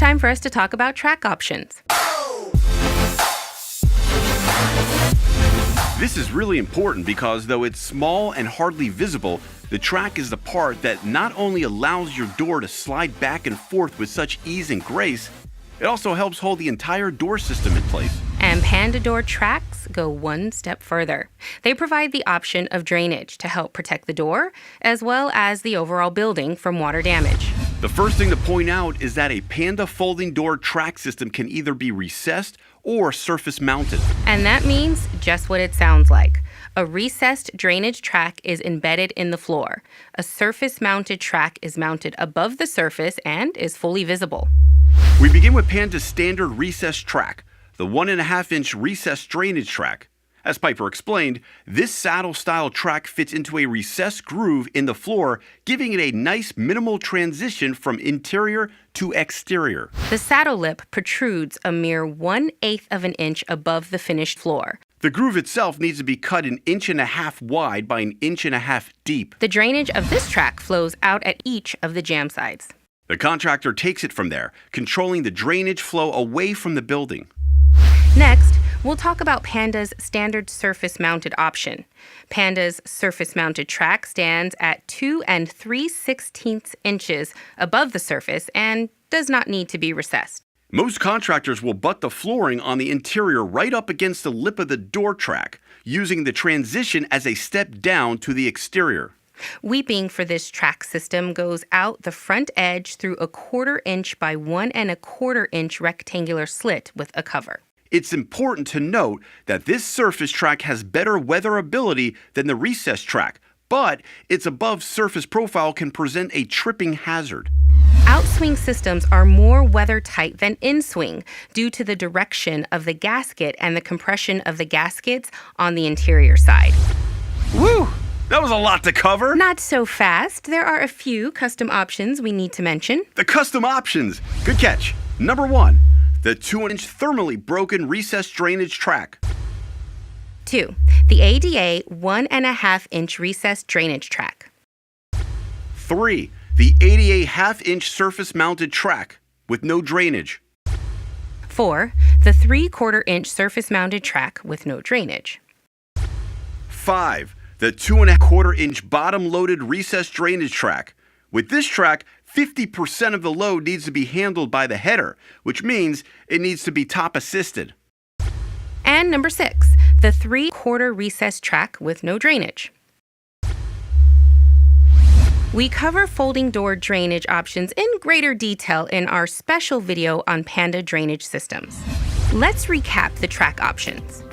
time for us to talk about track options. This is really important because though it's small and hardly visible, the track is the part that not only allows your door to slide back and forth with such ease and grace, it also helps hold the entire door system in place. And Panda Door tracks go one step further. They provide the option of drainage to help protect the door, as well as the overall building from water damage. The first thing to point out is that a Panda folding door track system can either be recessed or surface mounted. And that means just what it sounds like. A recessed drainage track is embedded in the floor. A surface-mounted track is mounted above the surface and is fully visible. We begin with Panda's standard recessed track, the 1.5-inch recessed drainage track. As Piper explained, this saddle-style track fits into a recessed groove in the floor, giving it a nice minimal transition from interior to exterior. The saddle lip protrudes a mere 1/8 of an inch above the finished floor. The groove itself needs to be cut 1.5 inches wide by 1.5 inches deep. The drainage of this track flows out at each of the jam sides. The contractor takes it from there, controlling the drainage flow away from the building. Next, we'll talk about Panda's standard surface-mounted option. Panda's surface-mounted track stands at 2 3/16 inches above the surface and does not need to be recessed. Most contractors will butt the flooring on the interior right up against the lip of the door track, using the transition as a step down to the exterior. Weeping for this track system goes out the front edge through a 1/4 inch by 1 1/4 inch rectangular slit with a cover. It's important to note that this surface track has better weatherability than the recessed track, but its above surface profile can present a tripping hazard. Outswing systems are more weather-tight than inswing due to the direction of the gasket and the compression of the gaskets on the interior side. Woo! That was a lot to cover. Not so fast. There are a few custom options we need to mention. The custom options. Good catch. Number 1, the 2-inch thermally broken recessed drainage track. 2, the ADA 1.5-inch recessed drainage track. 3, the ADA 1/2-inch surface-mounted track with no drainage. 4, the 3/4-inch surface-mounted track with no drainage. 5, the 2.25-inch bottom-loaded recessed drainage track. With this track, 50% of the load needs to be handled by the header, which means it needs to be top-assisted. And number 6, the 3/4 recessed track with no drainage. We cover folding door drainage options in greater detail in our special video on Panda drainage systems. Let's recap the track options.